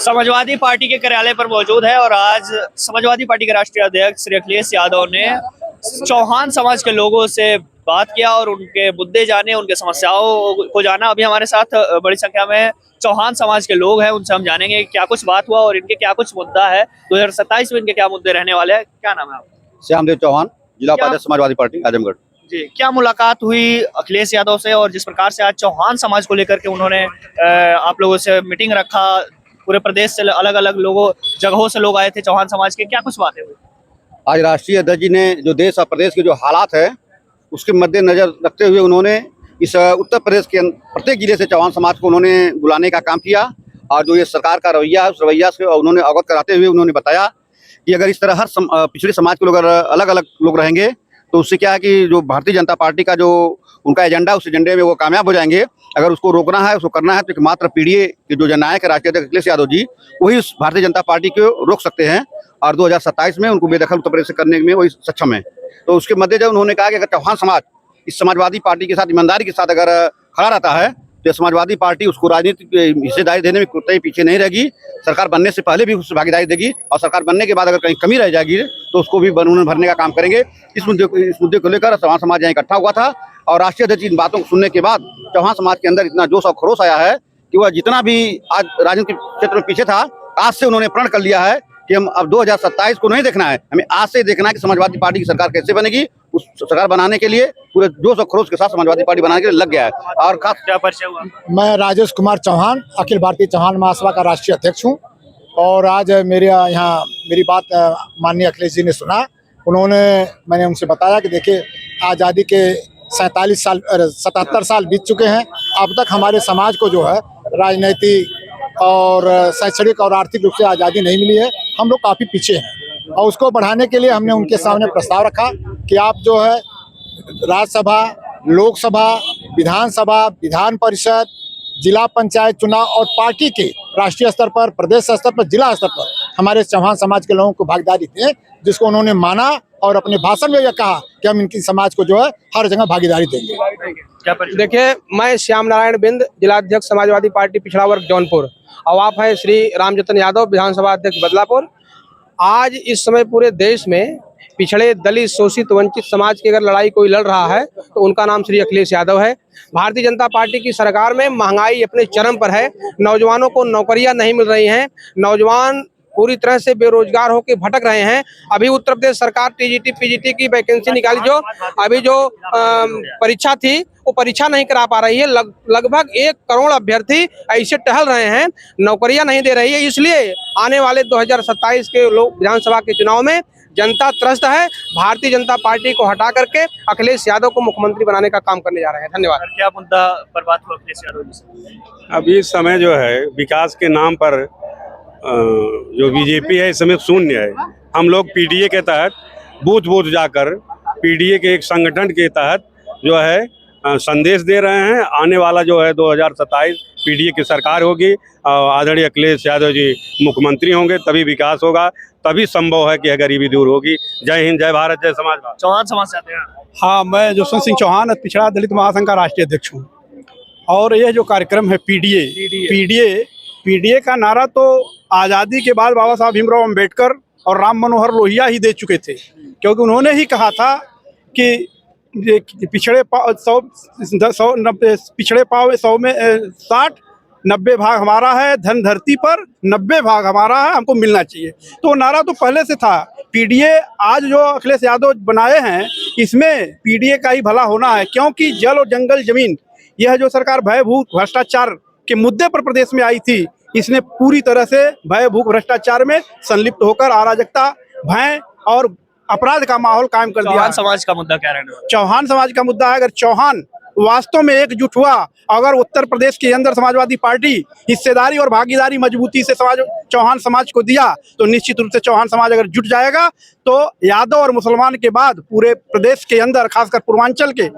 Samajwadi party के कार्यालय पर मौजूद है और आज समाजवादी पार्टी के राष्ट्रीय अध्यक्ष श्री अखिलेश यादव ने चौहान समाज के लोगों से बात किया और उनके मुद्दे जाने, उनके समस्याओं को जाना। अभी हमारे साथ बड़ी संख्या में चौहान समाज के लोग हैं, उनसे हम जानेंगे क्या कुछ बात हुआ और इनके क्या कुछ मुद्दा है, 2027 में इनके क्या मुद्दे रहने वाले हैं। क्या नाम है आपका? श्यामदेव चौहान, जिला उपाध्यक्ष समाजवादी पार्टी आजमगढ़। जी, क्या मुलाकात हुई अखिलेश यादव से और जिस प्रकार से आज चौहान समाज को लेकर के उन्होंने आप लोगों से मीटिंग रखा, पूरे प्रदेश से अलग अलग जगहों से लोग आए थे चौहान समाज के, क्या कुछ बातें हुई? आज राष्ट्रीय अध्यक्ष जी ने जो देश और प्रदेश के जो हालात है उसके मद्देनजर रखते हुए उन्होंने इस उत्तर प्रदेश के प्रत्येक जिले से चौहान समाज को उन्होंने बुलाने का काम किया और जो ये सरकार का रवैया है उस रवैया से उन्होंने अवगत कराते हुए उन्होंने बताया कि अगर इस तरह हर पिछड़े समाज के लोग अगर अलग अलग लोग रहेंगे तो उससे क्या है कि जो भारतीय जनता पार्टी का जो उनका एजेंडा उस एजेंडे में वो कामयाब हो जाएंगे। अगर उसको रोकना है, उसको करना है तो मात्र पीडीए के जो जननायक है राष्ट्रीय अध्यक्ष अखिलेश यादव जी, वही उस भारतीय जनता पार्टी को रोक सकते हैं और 2027 में उनको बेदखल उत्तर प्रदेश से करने में वही सक्षम है। तो उसके मद्देनजर उन्होंने कहा कि अगर चौहान समाज इस समाजवादी पार्टी के साथ ईमानदारी के साथ अगर खड़ा रहता है तो समाजवादी पार्टी उसको राजनीतिक हिस्सेदारी देने में कहीं पीछे नहीं रहेगी। सरकार बनने से पहले भी उससे भागीदारी देगी और सरकार बनने के बाद अगर कहीं कमी रह जाएगी तो उसको भी उन्होंने भरने का काम करेंगे। इस मुद्दे को लेकर चौहान समाज यहाँ इकट्ठा हुआ था और राष्ट्रीय अध्यक्ष इन बातों को सुनने के बाद चौहान समाज के अंदर इतना जोश और खरोश आया है कि वह जितना भी आज राजनीतिक क्षेत्र में पीछे था, आज से उन्होंने प्रण कर लिया है कि हम अब 2027 को नहीं देखना है, हमें आज से देखना है कि समाजवादी पार्टी की सरकार कैसे बनेगी। उस सरकार बनाने के लिए पूरे जोश और खरोश के साथ समाजवादी पार्टी बनाने के लिए लग गया है। और खास क्या परिचय हुआ? मैं राजेश कुमार चौहान, अखिल भारतीय चौहान महासभा का राष्ट्रीय अध्यक्ष हूँ और आज मेरी बात माननीय अखिलेश जी ने सुना। मैंने उनसे बताया कि देखिए आज़ादी के 77 साल बीत चुके हैं। अब तक हमारे समाज को जो है राजनीतिक और शैक्षणिक और आर्थिक रूप से आज़ादी नहीं मिली है। हम लोग काफ़ी पीछे हैं और उसको बढ़ाने के लिए हमने उनके सामने प्रस्ताव रखा कि आप जो है राज्यसभा, लोकसभा, विधानसभा, विधान परिषद, जिला पंचायत चुनाव और पार्टी के राष्ट्रीय स्तर पर, प्रदेश स्तर पर, जिला स्तर पर हमारे चौहान समाज के लोगों को भागीदारी दें, जिसको उन्होंने माना और अपने भाषण में यह कहा कि हम इनकी समाज को जो है हर जगह भागीदारी देंगे। देखिए, मैं श्याम नारायण बिंद, जिलाध्यक्ष समाजवादी पार्टी पिछड़ा वर्ग जौनपुर, और आप हैं श्री रामजतन यादव, विधानसभा अध्यक्ष बदलापुर। आज इस समय पूरे देश में पिछड़े, दलित, शोषित, वंचित समाज की अगर लड़ाई कोई लड़ रहा है तो उनका नाम श्री अखिलेश यादव है। भारतीय जनता पार्टी की सरकार में महंगाई अपने चरम पर है, नौजवानों को नौकरियां नहीं मिल रही हैं, नौजवान पूरी तरह से बेरोजगार होकर भटक रहे हैं। अभी उत्तर प्रदेश सरकार टीजीटी पीजीटी की वैकेंसी निकाली, जो अभी जो परीक्षा थी वो परीक्षा नहीं करा पा रही है। लगभग 1 करोड़ अभ्यर्थी ऐसे टहल रहे हैं, नौकरियां नहीं दे रही है। इसलिए आने वाले 2027 के लोक विधानसभा के चुनाव में जनता त्रस्त है। भारतीय जनता पार्टी को हटा करके अखिलेश यादव को मुख्यमंत्री बनाने का काम करने जा रहे हैं। धन्यवाद। क्या मुद्दा पर बात हुआ अखिलेश यादव जी से? अभी इस समय जो है विकास के नाम पर जो बीजेपी है इस समय शून्य है। हम लोग पीडीए के तहत बूथ बूथ जाकर पीडीए के एक संगठन के तहत जो है संदेश दे रहे हैं। आने वाला जो है 2027 पीडीए की सरकार होगी, आदरणीय अखिलेश यादव जी मुख्यमंत्री होंगे, तभी विकास होगा, तभी संभव है कि गरीबी दूर होगी। जय हिंद, जय भारत, जय समाजवाद। चौहान समाज से आते हैं? हाँ, मैं जसवंत सिंह चौहान, पिछड़ा दलित महासंघ का राष्ट्रीय अध्यक्ष हूँ। और यह जो कार्यक्रम है पीडीए का नारा तो आज़ादी के बाद बाबा साहब भीमराव अंबेडकर और राम मनोहर लोहिया ही दे चुके थे, क्योंकि उन्होंने ही कहा था कि पिछड़े पाव 100 में 60, 90 भाग हमारा है, धन धरती पर 90 भाग हमारा है, हमको मिलना चाहिए। तो नारा तो पहले से था। पीडीए आज जो अखिलेश यादव बनाए हैं इसमें पीडीए का ही भला होना है, क्योंकि जल और जंगल जमीन, यह जो सरकार भयभूत भ्रष्टाचार के मुद्दे पर प्रदेश में आई थी, इसने पूरी तरह से भयभूत भ्रष्टाचार में संलिप्त होकर अराजकता, भय और अपराध का माहौल कायम कर दिया। चौहान समाज का मुद्दा क्या रहने? चौहान समाज का मुद्दा है, अगर चौहान वास्तव में एकजुट हुआ, अगर उत्तर प्रदेश के अंदर समाजवादी पार्टी हिस्सेदारी और भागीदारी मजबूती से चौहान समाज को दिया तो निश्चित रूप से चौहान समाज अगर जुट जाएगा तो यादव और मुसलमान के बाद पूरे प्रदेश के अंदर, खासकर पूर्वांचल के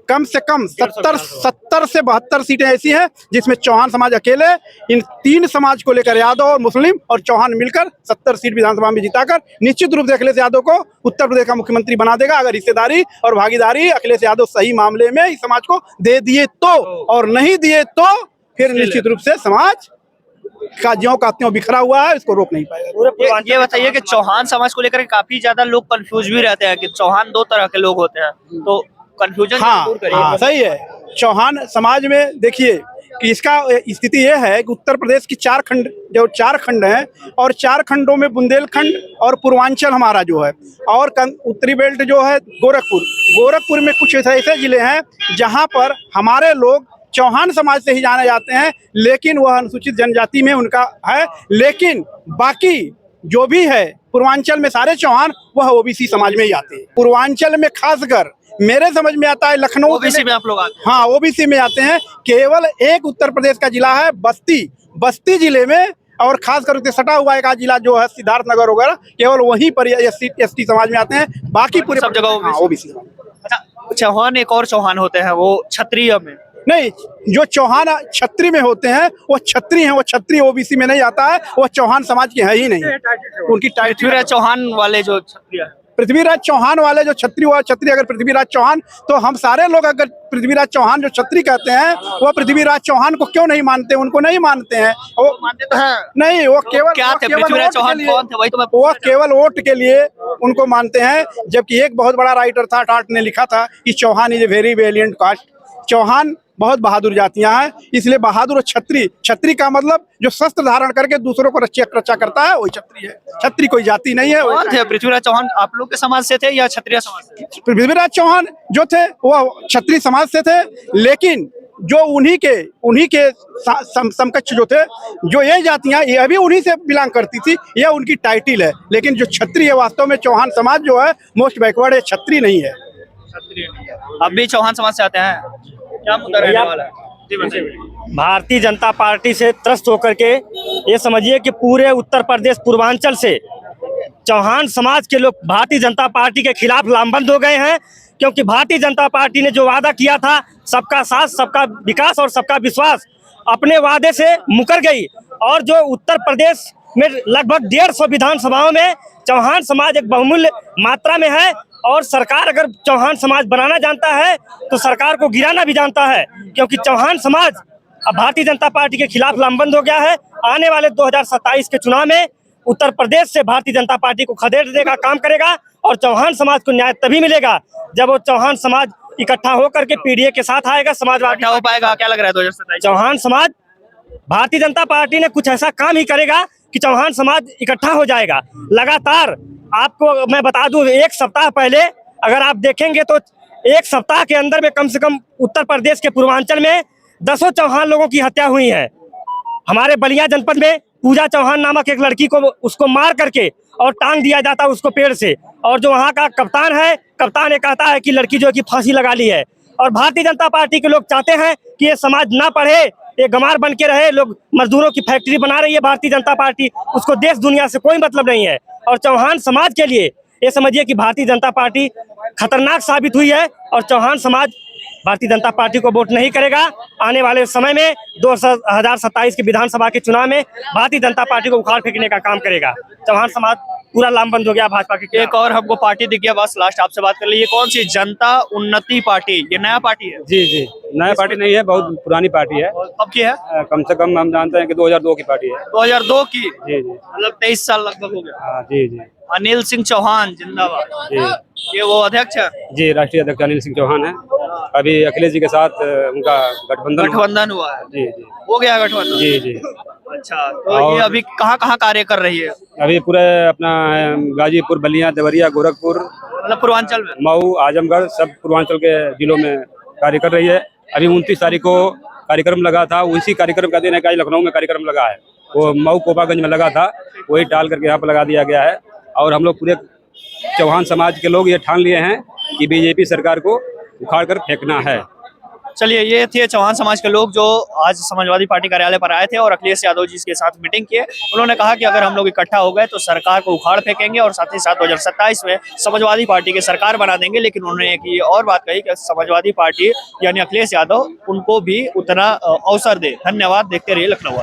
कम से कम 70 से 72 सीटें ऐसी हैं जिसमें चौहान समाज अकेले इन 3 समाज को लेकर, यादव और मुस्लिम और चौहान मिलकर 70 सीट विधानसभा में जिताकर निश्चित रूप से अखिलेश यादव को उत्तर प्रदेश का मुख्यमंत्री बना देगा। अगर हिस्सेदारी और भागीदारी अखिलेश यादव सही मामले में इस समाज को दे दिए तो, और नहीं दिए तो फिर निश्चित रूप से समाज का ज्यों का त्यों बिखरा हुआ है, इसको रोक नहीं पाएगा। ये बताइए कि चौहान समाज को लेकर काफी ज्यादा लोग कंफ्यूज भी रहते हैं कि चौहान दो तरह के लोग होते हैं, तो कंफ्यूजन हाँ, दूर करिए। हाँ सही है। चौहान समाज में देखिए कि इसका स्थिति यह है कि उत्तर प्रदेश की चार खंड हैं और चार खंडों में बुंदेलखंड और पूर्वांचल हमारा जो है, और उत्तरी बेल्ट जो है गोरखपुर में कुछ ऐसे जिले हैं जहां पर हमारे लोग चौहान समाज से ही जाने जाते हैं, लेकिन वह अनुसूचित जनजाति में उनका है। लेकिन बाकी जो भी है पूर्वांचल में सारे चौहान वह ओबीसी समाज में ही आते हैं। पूर्वांचल में खासकर मेरे समझ में आता है लखनऊ ओबीसी में आप लोग आते हैं? हाँ, ओबीसी में आते हैं। केवल एक उत्तर प्रदेश का जिला है बस्ती जिले में, और खास करके सटा हुआ एक जिला जो है सिद्धार्थनगर वगैरह, केवल वहीं पर एसटी समाज में आते हैं, बाकी पूरे सब जगह ओबीसी। अच्छा, चौहान एक और चौहान होते हैं वो क्षत्रिय में? नहीं, जो चौहान छत्री में होते हैं वो छत्री हैं, वो छत्री ओबीसी में नहीं आता है, वो चौहान समाज के है ही नहीं। उनकी पृथ्वीराज चौहान वाले जो क्षत्रिय है, पृथ्वीराज चौहान वाले जो छत्री हुआ छत्री, अगर पृथ्वीराज चौहान, तो हम सारे लोग अगर पृथ्वीराज चौहान जो छत्री कहते हैं वो पृथ्वीराज चौहान को क्यों नहीं मानते? उनको नहीं मानते हैं वो मानते तो हैं नहीं, वो केवल क्या थे? पृथ्वीराज चौहान कौन थे? वही तो मैं वो केवल वोट के लिए उनको मानते हैं। जबकि एक बहुत बड़ा राइटर था टाट ने लिखा था कि Chauhan is a very valiant caste. Chauhan बहुत बहादुर जातियां हैं, इसलिए बहादुर और छत्री का मतलब जो शस्त्र धारण करके दूसरों को रक्षा करता है वही छत्री है। छत्री कोई जाति नहीं है। कौन थे पृथ्वीराज चौहान? आप लोग के समाज से थे या क्षत्रिय समाज से? पृथ्वीराज चौहान जो थे वो क्षत्रिय समाज से थे, लेकिन जो उन्हीं के समकक्ष जो थे, जो ये जातियां ये अभी उन्हीं से बिलोंग करती थी, ये उनकी टाइटिल है। लेकिन जो छत्री है वास्तव में चौहान समाज जो है मोस्ट बैकवर्ड है, छत्री नहीं है। अब भी चौहान समाज से आते हैं, क्या मुद्दा रहने वाला है? जी बताइए। भारतीय जनता पार्टी से त्रस्त होकर के ये समझिए कि पूरे उत्तर प्रदेश पूर्वांचल से चौहान समाज के लोग भारतीय जनता पार्टी के खिलाफ लामबंद हो गए हैं, क्योंकि भारतीय जनता पार्टी ने जो वादा किया था सबका साथ, सबका विकास और सबका विश्वास, अपने वादे से मुकर गई। और जो उत्तर प्रदेश में लगभग 150 विधानसभाओं में चौहान समाज एक बहुमूल्य मात्रा में है, और सरकार अगर चौहान समाज बनाना जानता है तो सरकार को गिराना भी जानता है, क्योंकि चौहान समाज अब भारतीय जनता पार्टी के खिलाफ लामबंद हो गया है। आने वाले 2027 के चुनाव में उत्तर प्रदेश से भारतीय जनता पार्टी को खदेड़ने का काम करेगा, और चौहान समाज को न्याय तभी मिलेगा जब वो चौहान समाज इकट्ठा होकर के पीडीए के साथ आएगा। समाजवादी हो पाएगा? क्या लग रहा है 2027? चौहान समाज, भारतीय जनता पार्टी ने कुछ ऐसा काम ही करेगा कि चौहान समाज इकट्ठा हो जाएगा। लगातार आपको मैं बता दूं, एक सप्ताह पहले अगर आप देखेंगे तो एक सप्ताह के अंदर में कम से कम उत्तर प्रदेश के पूर्वांचल में 10 चौहान लोगों की हत्या हुई है। हमारे बलिया जनपद में पूजा चौहान नामक एक लड़की को उसको मार करके और टांग दिया जाता है उसको पेड़ से, और जो वहाँ का कप्तान है, कप्तान ये कहता है कि लड़की जो है कि फांसी लगा ली है। और भारतीय जनता पार्टी के लोग चाहते हैं कि ये समाज ना पढ़े, ये गंवार बन के रहे, लोग मजदूरों की फैक्ट्री बना रही है भारतीय जनता पार्टी, उसको देश दुनिया से कोई मतलब नहीं है। और चौहान समाज के लिए ये समझिए कि भारतीय जनता पार्टी खतरनाक साबित हुई है, और चौहान समाज भारतीय जनता पार्टी को वोट नहीं करेगा। आने वाले समय में 2027 के विधानसभा के चुनाव में भारतीय जनता पार्टी को उखाड़ फेंकने का काम करेगा। चौहान समाज पूरा लामबंद हो गया भाजपा के। एक और हमको पार्टी दिख गया, बस लास्ट आपसे बात कर ली, ये कौन सी? जनता उन्नति पार्टी, ये नया पार्टी है? जी जी, नया पार्टी नहीं है, बहुत पुरानी पार्टी है। कब की है? कम से कम हम जानते हैं कि 2002 की पार्टी है। 2002 की? जी जी, मतलब 23 साल लगभग हो गया। हाँ जी जी अनिल सिंह चौहान जिंदाबाद। जी ये वो अध्यक्ष है? जी, राष्ट्रीय अध्यक्ष अनिल सिंह चौहान है। अभी अखिलेश जी के साथ उनका गठबंधन हुआ है? जी जी, हो गया गठबंधन? जी जी। अच्छा, तो ये अभी कहाँ कार्य कर रही है? अभी पूरे अपना गाजीपुर, बलिया, देवरिया, गोरखपुर, मतलब पूर्वांचल में? मऊ, आजमगढ़, सब पूर्वांचल के जिलों में कार्य कर रही है। अभी 29 तारीख को कार्यक्रम लगा था, उसी कार्यक्रम का दिन है, लखनऊ में कार्यक्रम लगा है, वो मऊ कोपागंज में लगा था, वही टाल करके यहाँ पर लगा दिया गया है। और हम लोग पूरे चौहान समाज के लोग ये ठान लिए हैं कि बीजेपी सरकार को उखाड़ कर फेंकना है। चलिए, ये थे चौहान समाज के लोग जो आज समाजवादी पार्टी कार्यालय पर आए थे और अखिलेश यादव जी के साथ मीटिंग किए। उन्होंने कहा कि अगर हम लोग इकट्ठा हो गए तो सरकार को उखाड़ फेंकेंगे और साथ ही साथ 2027 में समाजवादी पार्टी की सरकार बना देंगे। लेकिन उन्होंने एक ये और बात कही कि समाजवादी पार्टी यानी अखिलेश यादव उनको भी उतना अवसर दे। धन्यवाद, देखते रहिए लखनऊ।